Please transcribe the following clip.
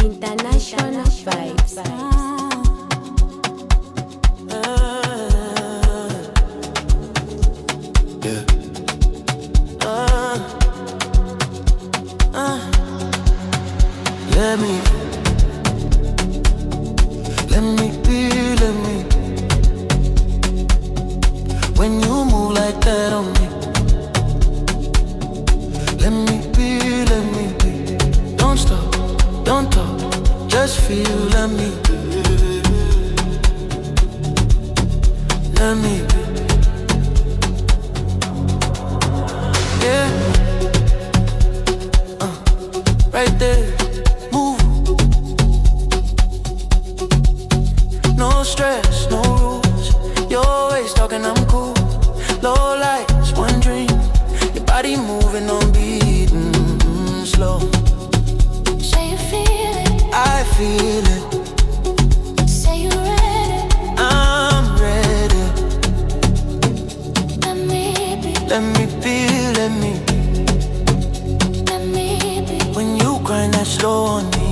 International vibes. Yeah. Let me be. When you move like that on me, let me be. Don't stop, don't talk, just feel. Let me be. Yeah, right there, move. No stress, no rules. You're always talking, I'm cool. Low lights, one dream. Your body moving on beat, slow. Say you feel it, I feel it. say you ready. I'm ready. Let me be, Let me be, let me be. let me be. When you grind that slow on me,